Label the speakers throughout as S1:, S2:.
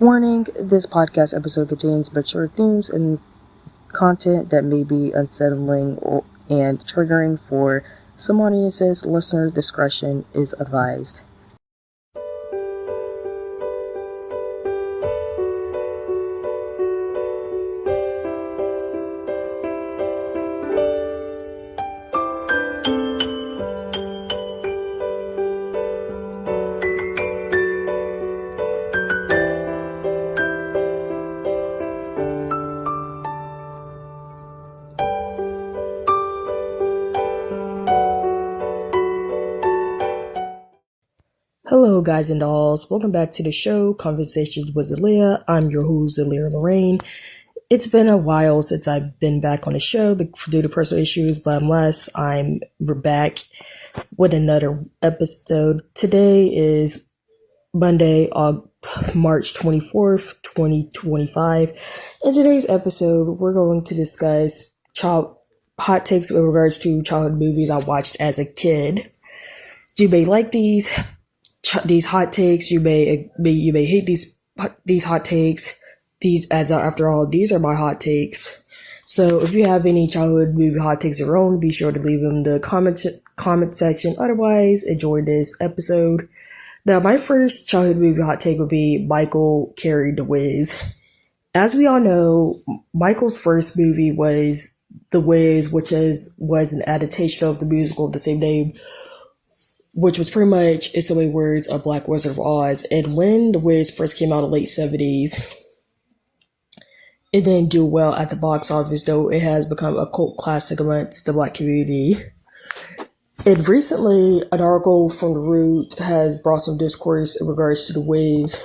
S1: Warning, this podcast episode contains mature themes and content that may be unsettling and triggering for some audiences. Listener discretion is advised. Hello, guys and dolls. Welcome back to the show, Conversations with Zalia. I'm your host, Zalia Lorraine. It's been a while since I've been back on the show due to personal issues, but unless we're back with another episode. Today is Monday, March 24th, 2025. In today's episode, we're going to discuss hot takes with regards to childhood movies I watched as a kid. You may like these hot takes. You may hate these hot takes. After all, these are my hot takes. So if you have any childhood movie hot takes of your own, be sure to leave them in the comment section. Otherwise, enjoy this episode. Now, my first childhood movie hot take would be Michael carried Thewiz. As we all know, Michael's first movie was Thewiz, which was an adaptation of the musical of the same name, which was pretty much, in so many words, a Black Wizard of Oz. And when Thewiz first came out in the late 70s, it didn't do well at the box office, though it has become a cult classic amongst the Black community. And recently, an article from The Root has brought some discourse in regards to Thewiz,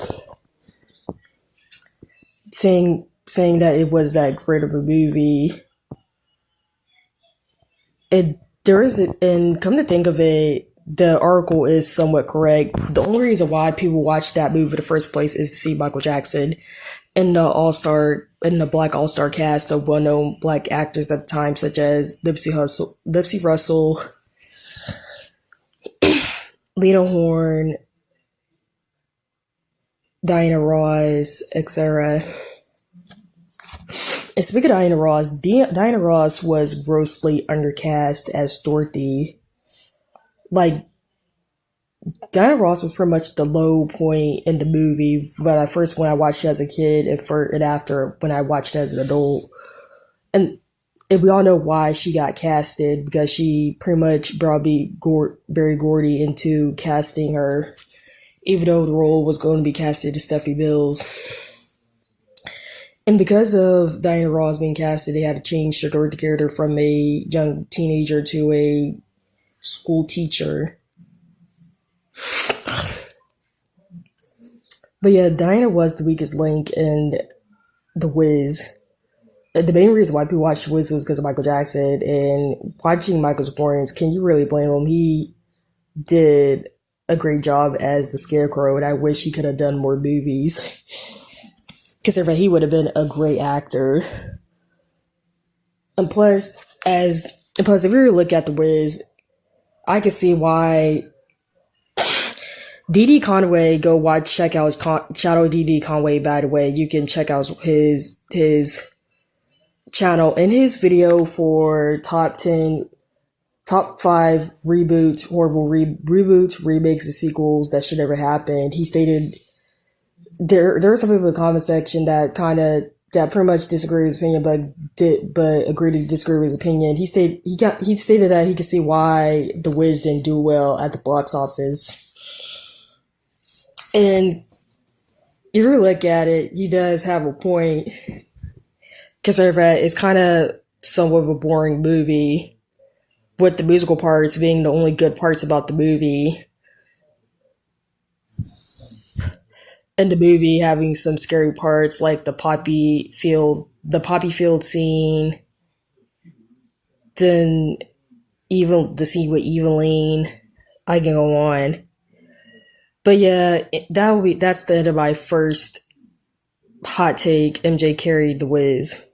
S1: saying that it was that great of a movie. And come to think of it, the article is somewhat correct. The only reason why people watch that movie in the first place is to see Michael Jackson and the Black All-Star cast of well-known Black actors at the time, such as Nipsey Russell, Lena Horne, Diana Ross, etc. And speaking of Diana Ross was grossly undercast as Dorothy. Like, Diana Ross was pretty much the low point in the movie, but when I watched it as a kid and after when I watched it as an adult. And we all know why she got casted, because she pretty much brought Berry Gordy into casting her, even though the role was going to be casted to Stephanie Mills. And because of Diana Ross being casted, they had to change the Dorothy character from a young teenager to a school teacher. But yeah, Diana was the weakest link in Thewiz. The main reason why people watched Thewiz was because of Michael Jackson, and watching Michael's performance, can you really blame him? He did a great job as the Scarecrow, and I wish he could have done more movies, considering he would have been a great actor. And plus, if you really look at Thewiz, I can see why D.D. Conway, check out Shadow D.D. Conway, by the way. You can check out his channel and his video for top 5 horrible reboots, remakes, and sequels that should never happen. He stated, there are some people in the comment section that pretty much disagree with his opinion, but agreed to disagree with his opinion. He stated that he could see why Thewiz didn't do well at the box office. And if you look at it, he does have a point, considering that it's kind of somewhat of a boring movie, with the musical parts being the only good parts about the movie. And the movie having some scary parts like the poppy field scene, then the scene with Eveline. I can go on. But yeah, that's the end of my first hot take. MJ carried Thewiz.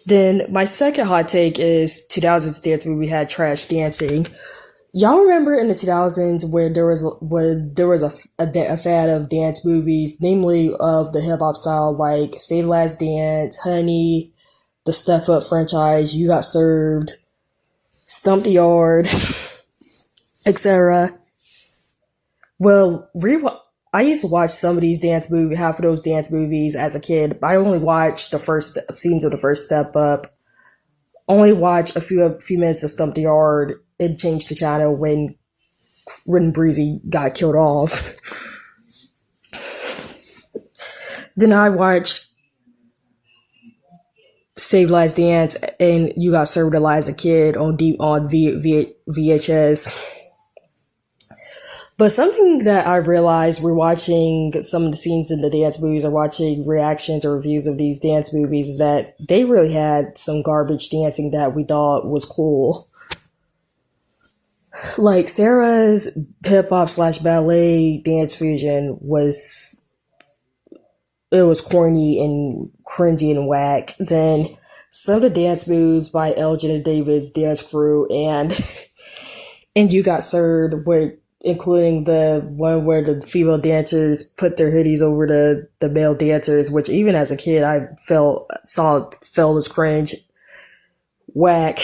S1: Then my second hot take is 2000's dance movie had trash dancing. Y'all remember in the 2000s where there was a fad of dance movies, namely of the hip hop style, like Save the Last Dance, Honey, the Step Up franchise, You Got Served, Stump the Yard, etc. Well, I used to watch some of these dance movies, half of those dance movies as a kid. But I only watched the first scenes of the first Step Up. Only watched a few minutes of Stump the Yard. It changed the channel when Breezy got killed off. Then I watched Save Last Dance and You Got Served as a kid on VHS. But something that I realized we're watching some of the scenes in the dance movies or watching reactions or reviews of these dance movies is that they really had some garbage dancing that we thought was cool. Like Sarah's hip hop / ballet dance fusion was corny and cringy and whack. Then some of the dance moves by Elgin and David's dance crew and You Got Served were including the one where the female dancers put their hoodies over the male dancers, which even as a kid I felt as cringe, whack.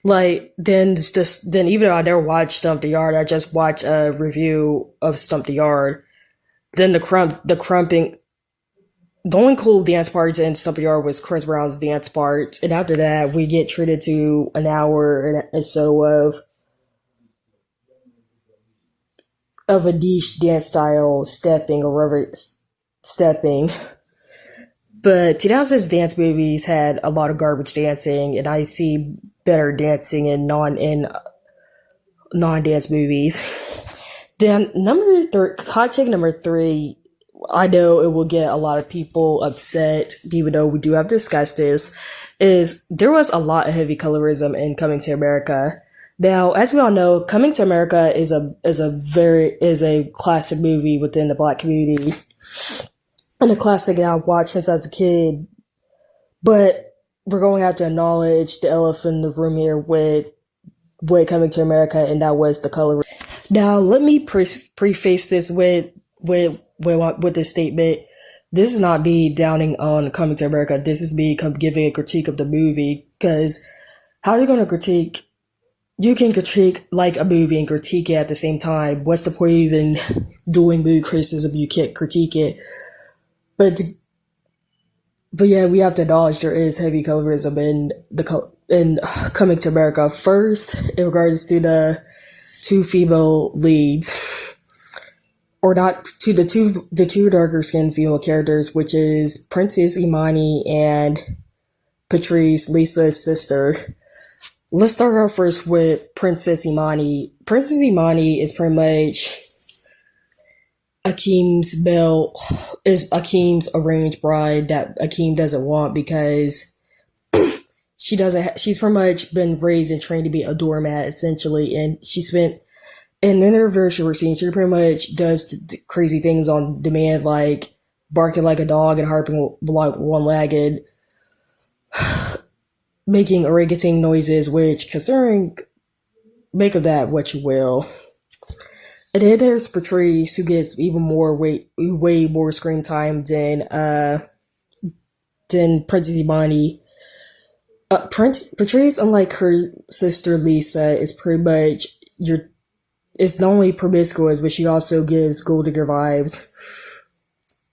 S1: Like then even though I never watched Stump the Yard, I just watched a review of Stump the Yard. Then the crumping. The only cool dance parts in Stump the Yard was Chris Brown's dance parts, and after that, we get treated to an hour or so of a niche dance style, stepping or rubber stepping. But 2000s dance movies had a lot of garbage dancing, and I see better dancing in non-dance movies. Then hot take number 3. I know it will get a lot of people upset, even though we do have discussed this, is there was a lot of heavy colorism in Coming to America. Now, as we all know, Coming to America is a classic movie within the Black community, and a classic that I've watched since I was a kid. But we're going to have to acknowledge the elephant in the room here with Coming to America, and that was the color. Now, let me preface this with this statement. This is not me downing on Coming to America. This is me giving a critique of the movie, because how are you going to critique? You can critique like a movie and critique it at the same time. What's the point of even doing movie criticism? You can't critique it. But yeah, we have to acknowledge there is heavy colorism in Coming to America. First, in regards to the two female leads, or not to the two darker skinned female characters, which is Princess Imani and Patrice, Lisa's sister. Let's start off first with Princess Imani. Princess Imani is pretty much Akeem's arranged bride that Akeem doesn't want, because she's pretty much been raised and trained to be a doormat, essentially, and she spent, in her very short scene, she pretty much does crazy things on demand, like barking like a dog and harping like one-legged, making orangutan noises, which, considering, make of that what you will. And then there's Patrice, who gets even way more screen time than Princess Imani. Patrice, unlike her sister Lisa, is pretty much is not only promiscuous, but she also gives gold digger vibes.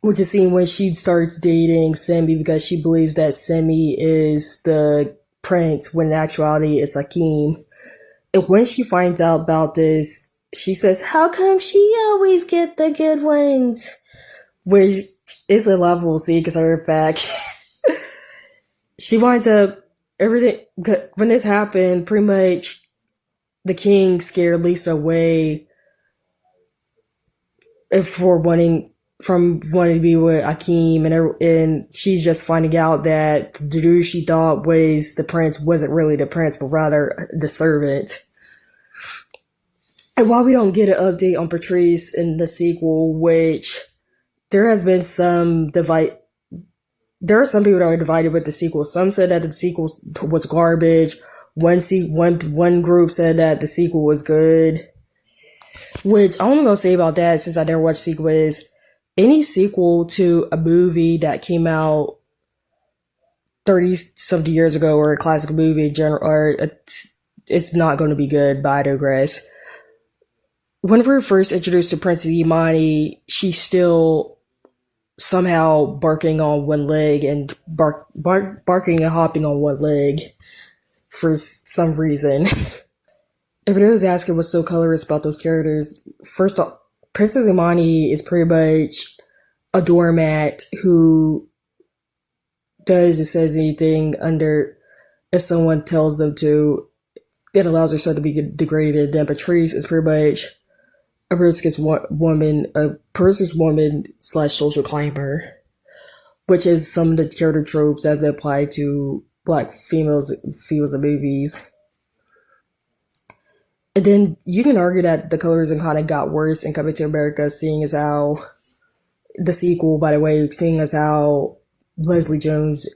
S1: Which is seen when she starts dating Semi, because she believes that Semi is the prince, when in actuality it's Akeem. And when she finds out about this, she says, "How come she always get the good ones?" Which is a laughable scene, because her fact, she winds up everything. When this happened, pretty much the king scared Lisa away from wanting to be with Akeem, and she's just finding out that the dude she thought was the prince wasn't really the prince, but rather the servant. And while we don't get an update on Patrice in the sequel, which there has been there are some people that are divided with the sequel. Some said that the sequel was garbage. One group said that the sequel was good, which I'm only gonna say about that, since I never watched Thewiz. Any sequel to a movie that came out 30 something years ago, or a classic movie it's not going to be good, but I digress. When we were first introduced to Princess Imani, she's still somehow barking on one leg and barking and hopping on one leg for some reason. If it was asking what's so colorist about those characters, first off, Princess Imani is pretty much a doormat who does and says anything under if someone tells them to. That allows herself to be degraded. Then Patrice is pretty much a promiscuous woman / social climber, which is some of the character tropes that have been applied to black females in movies. And then you can argue that the colorism kind of got worse in Coming to America, seeing as how the sequel, by the way, seeing as how Leslie Jones,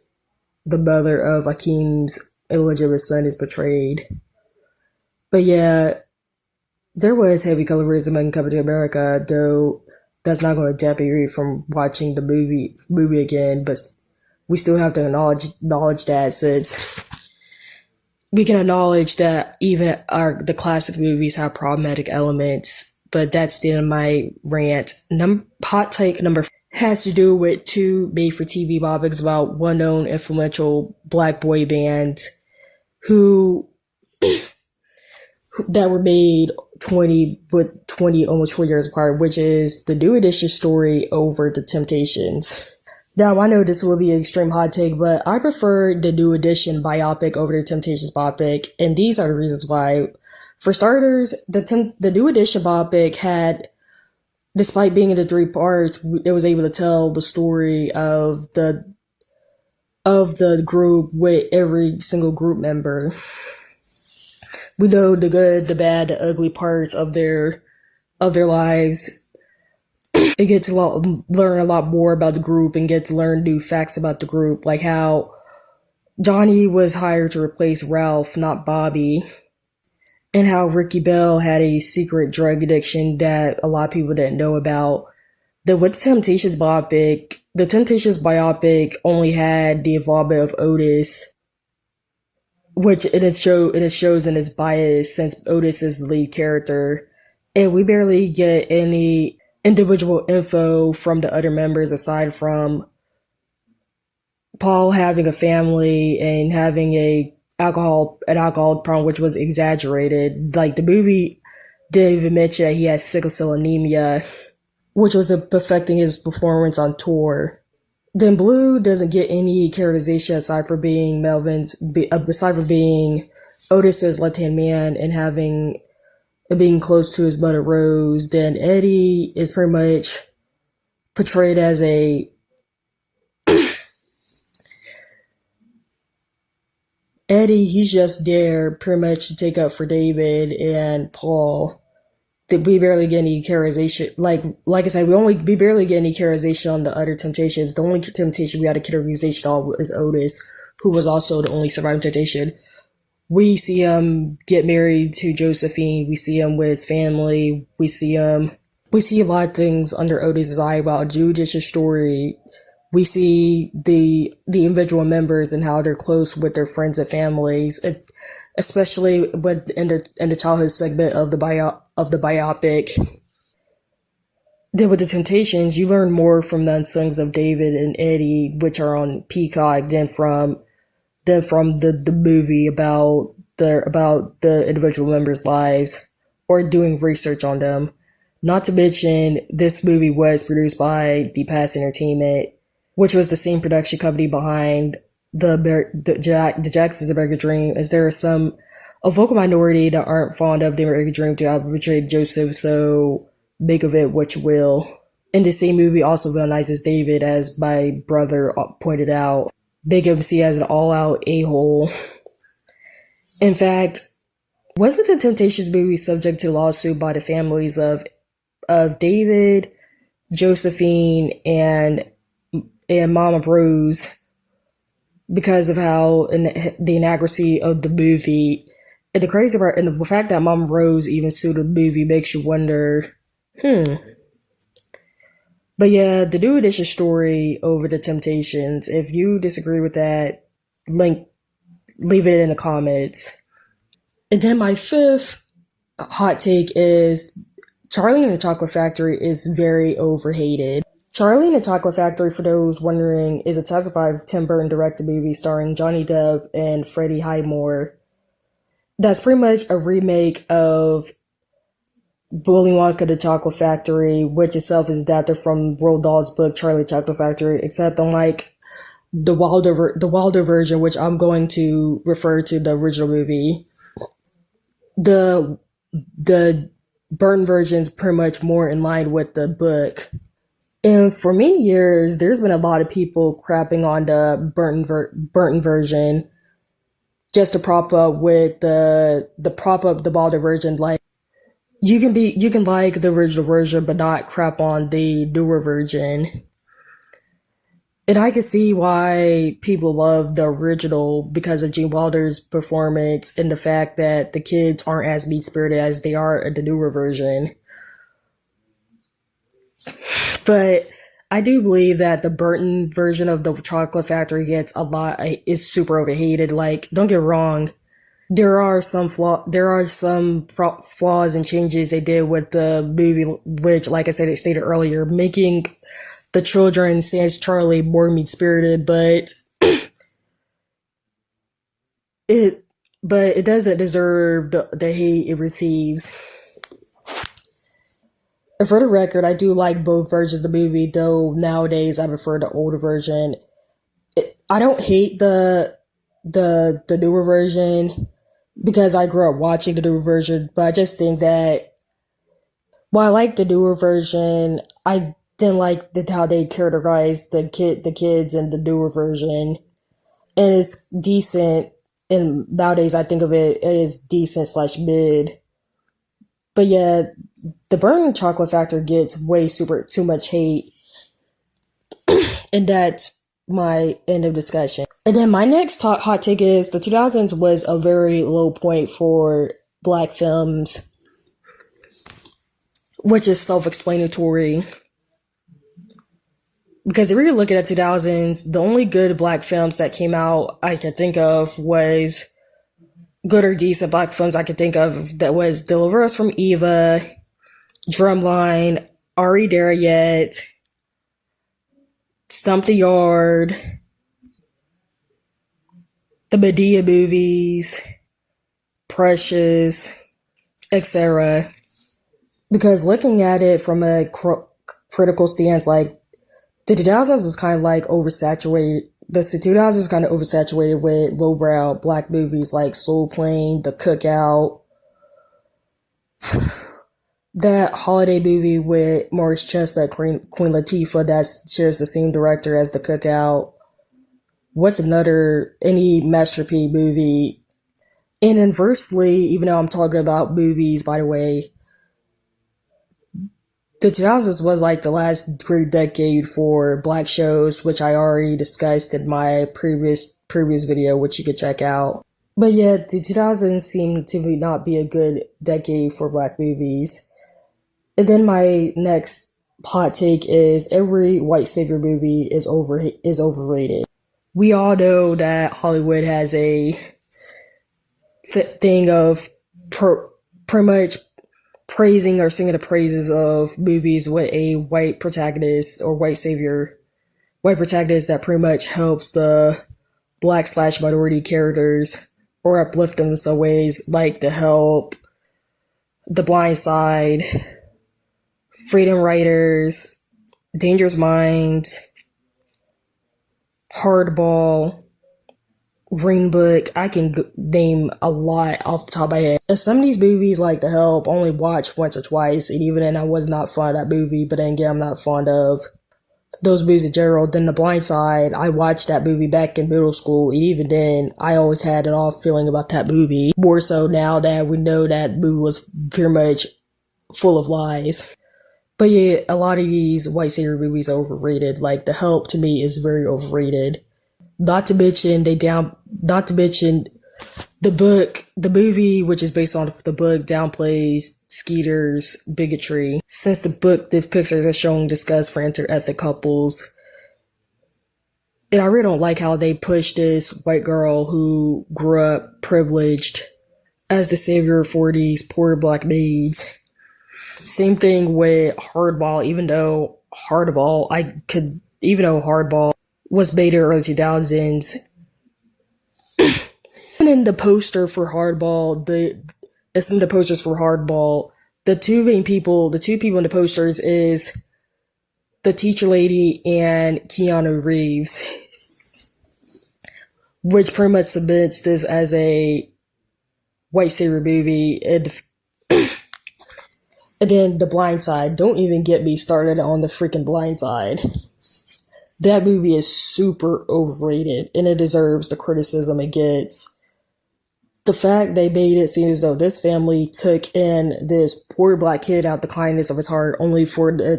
S1: the mother of Akeem's illegitimate son, is portrayed. But yeah, there was heavy colorism in Coming to America, though that's not going to deter you from watching the movie again. But we still have to acknowledge that, since we can acknowledge that even the classic movies have problematic elements. But that's the end of my rant. Hot take number 4 has to do with 2 made-for-TV biopics about well-known influential black boy bands that were made 20 almost 20 years apart, which is the New Edition story over the Temptations. Now, I know this will be an extreme hot take, but I prefer the New Edition biopic over the Temptations biopic, and these are the reasons why. For starters, the New Edition biopic had, despite being in the 3 parts, it was able to tell the story of the group with every single group member. We know the good, the bad, the ugly parts of their lives. And get to learn a lot more about the group and get to learn new facts about the group, like how Johnny was hired to replace Ralph, not Bobby, and how Ricky Bell had a secret drug addiction that a lot of people didn't know about. With the Temptations biopic only had the involvement of Otis, which it shows in its bias, since Otis is the lead character, and we barely get any individual info from the other members aside from Paul having a family and having an alcoholic problem, which was exaggerated. Like, the movie didn't even mention that he has sickle cell anemia, which was affecting his performance on tour. Then Blue doesn't get any characterization aside from being Otis's left-hand man and being close to his mother Rose. Then Eddie is pretty much portrayed as he's just there pretty much to take up for David and Paul. That we barely get any characterization. Like I said, we barely get any characterization on the other Temptations. The only Temptation we had a characterization on is Otis, who was also the only surviving Temptation. We see him get married to Josephine. We see him with his family. We see a lot of things under Otis's eye about Judicious story. We see the individual members and how they're close with their friends and families. It's especially in the childhood segment of the biopic. Then with the Temptations, you learn more from the unsongs of David and Eddie, which are on Peacock, than from the movie about the individual members' lives or doing research on them. Not to mention, this movie was produced by The Past Entertainment, which was the same production company behind the Jackson's American Dream, as there are a vocal minority that aren't fond of the American Dream to have portrayed Joseph, so make of it what you will. And the same movie also villainizes David, as my brother pointed out. Big MC as an all-out a-hole. In fact, wasn't the Temptations movie subject to lawsuit by the families of David, Josephine, and Mama Rose, because of how the inaccuracy of the movie. And the crazy part, and the fact that Mom Rose even sued the movie makes you wonder, hmm. But yeah, the New Edition story over the Temptations. If you disagree with that, link leave it in the comments. And then my fifth hot take is Charlie and the Chocolate Factory is very overhated. Charlie and the Chocolate Factory, for those wondering, is a 2005 Tim Burton directed movie starring Johnny Depp and Freddie Highmore. That's pretty much a remake of Willy Wonka the Chocolate Factory, which itself is adapted from Roald Dahl's book Charlie Chocolate Factory, except unlike the Wilder version, which I'm going to refer to the original movie, the the Burton version is pretty much more in line with the book. And for many years, there's been a lot of people crapping on the Burton version just to prop up with the prop up the Wilder version. Like you can like the original version, but not crap on the newer version. And I can see why people love the original because of Gene Wilder's performance and the fact that the kids aren't as mean spirited as they are in the newer version. But I do believe that the Burton version of the Chocolate Factory is super overhated. Like, don't get me wrong, there are some flaws and changes they did with the movie, which, like I said, it stated earlier, making the children, sans Charlie, more mean spirited, it but it doesn't deserve the hate it receives. And for the record, I do like both versions of the movie, though nowadays I prefer the older version. I don't hate the newer version because I grew up watching the newer version, but I just think that while I like the newer version, I didn't like how they characterized the kids in the newer version. And it's decent, and nowadays I think of it as decent slash mid. But yeah, the Burning Chocolate Factory gets way super too much hate, and that's my end of discussion. And then my next hot take is the 2000s was a very low point for black films, which is self-explanatory. Because if you're looking at 2000s, the only good black films that came out I could think of was good or decent black films I could think of that was Deliver Us from Eva, Drumline, Are We There Yet, Stump the Yard, the Medea movies, Precious, etc. Because looking at it from a critical stance, like the 2000s was kind of like oversaturated. The 2000s was kind of oversaturated with lowbrow black movies like Soul Plane, The Cookout, that holiday movie with Maurice Chestnut, Queen Latifah, that shares the same director as The Cookout. What's any Master P movie? And inversely, even though I'm talking about movies, by the way, the 2000s was like the last great decade for black shows, which I already discussed in my previous video, which you could check out. But yeah, the 2000s seemed to not be a good decade for black movies. And then my next hot take is every white savior movie is overrated. We all know that Hollywood has a thing of pretty much praising or singing the praises of movies with a white protagonist or white protagonist that pretty much helps the black slash minority characters or uplift them in some ways, like The Help, The Blind Side, Freedom Writers, Dangerous Minds, Hardball, Green Book. I can name a lot off the top of my head. And some of these movies, like The Help, only watched once or twice, and even then I was not fond of that movie, but then again, I'm not fond of those movies in general. Then The Blind Side, I watched that movie back in middle school, and even then, I always had an off feeling about that movie. More so now that we know that movie was pretty much full of lies. But yeah, a lot of these white savior movies are overrated. Like The Help, to me, is very overrated. Not to mention not to mention the movie, which is based on the book, downplays Skeeter's bigotry. Since the book depicts her as showing disgust for interethnic couples. And I really don't like how they push this white girl who grew up privileged as the savior for these poor black maids. Same thing with Hardball, even though Hardball was made in the early 2000s. And in the poster for Hardball, the two people in the posters is the teacher lady and Keanu Reeves, which pretty much submits this as a white savior movie. And then The Blind Side. Don't even get me started on the freaking Blind Side. That movie is super overrated, and it deserves the criticism it gets. The fact they made it seem as though this family took in this poor black kid out the kindness of his heart, only for the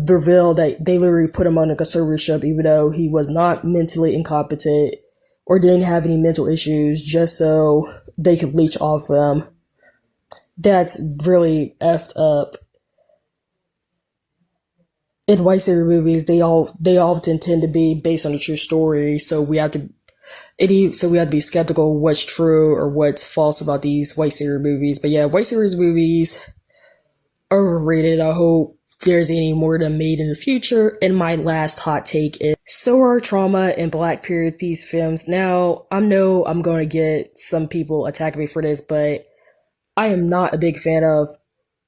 S1: reveal that they literally put him on a conservatorship, even though he was not mentally incompetent or didn't have any mental issues, just so they could leech off him. That's really effed up. In white savior movies, they often tend to be based on a true story, so we have to be skeptical of what's true or what's false about these white savior movies. But yeah, white savior movies are overrated. I hope there's any more of them made in the future. And my last hot take is, so are trauma and black period piece films. Now, I know I'm going to get some people attacking me for this, but I am not a big fan of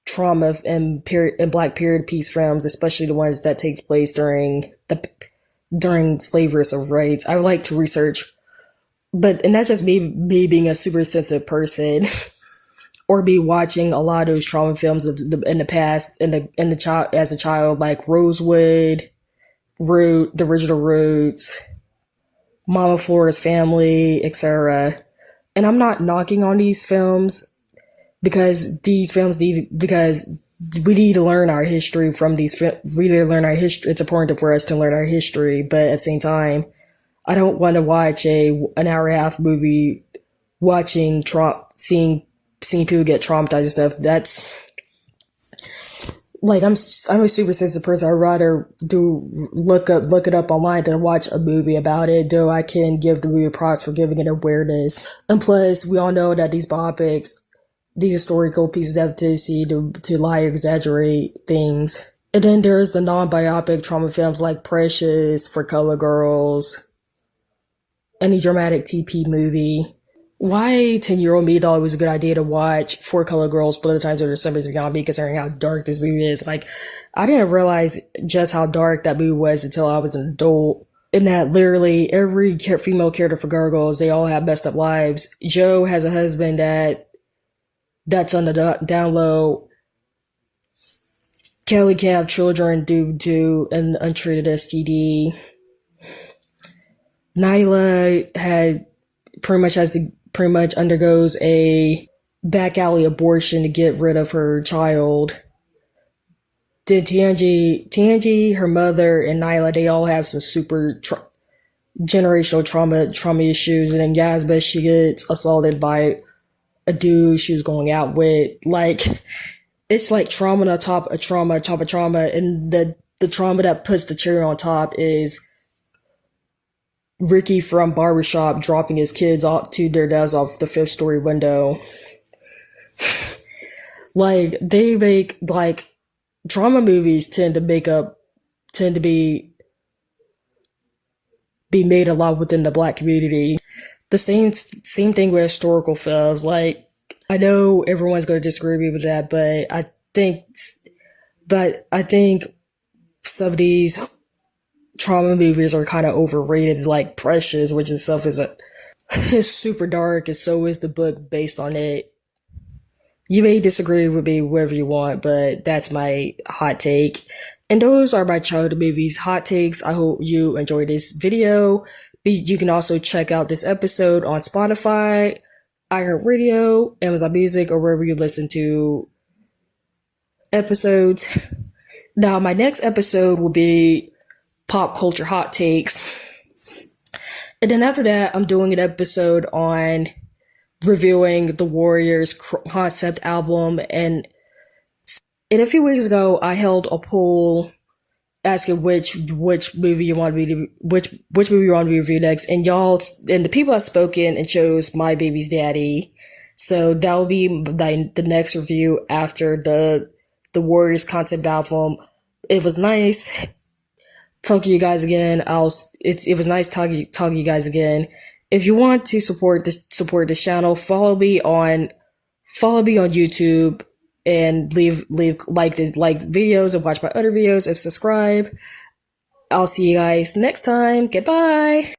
S1: trauma and black period piece films, especially the ones that takes place during slavery civil rights. I would like to research, and that's just me being a super sensitive person, or be watching a lot of those trauma films in the past, as a child, like Rosewood, the original Roots, Mama Flora's Family, etc. And I'm not knocking on these films, because we need to learn our history from these. We need to learn our history. It's important for us to learn our history, but at the same time, I don't want to watch an hour and a half movie seeing people get traumatized and stuff. That's like, I'm a super sensitive person. I'd rather look it up online than watch a movie about it, though I can give the movie props for giving it awareness. And plus, we all know that these biopics, these historical pieces have a tendency to lie or exaggerate things. And then there's the non-biopic trauma films like Precious, For Color Girls, any dramatic TP movie. Why 10-year-old me thought it was a good idea to watch For Color Girls Split the Times of December Beyond Me, considering how dark this movie is. Like, I didn't realize just how dark that movie was until I was an adult. And that literally every female character for Girls, they all have messed up lives. Jo has a husband that's on the down low. Kelly can't have children due to an untreated STD. Nyla pretty much undergoes a back alley abortion to get rid of her child. Then Tangi, her mother, and Nyla, they all have some super generational trauma issues. And then Yasba, she gets assaulted by a dude she was going out with. Like, it's like trauma on top of trauma, and the trauma that puts the cherry on top is Ricky from Barbershop dropping his kids off to their dads off the 5th story window. Like, they make, like, trauma movies tend to be made a lot within the black community. The same thing with historical films. Like, I know everyone's going to disagree with me with that, but I think some of these trauma movies are kind of overrated, like Precious, which itself is super dark, and so is the book based on it. You may disagree with me wherever you want, but that's my hot take. And those are my childhood movies hot takes. I hope you enjoyed this video. You can also check out this episode on Spotify, iHeartRadio, Amazon Music, or wherever you listen to episodes. Now, my next episode will be pop culture hot takes. And then after that, I'm doing an episode on reviewing the Warriors concept album. And a few weeks ago, I held a poll asking which movie you want me to which movie you want to be reviewed next, and the people have spoken and chose My Baby's Daddy. So that will be the next review after the Warriors concept album. It was nice talking to you guys again. It was nice talking to you guys again. If you want to support this channel, follow me on YouTube and leave like videos and watch my other videos and subscribe. I'll see you guys next time. Goodbye.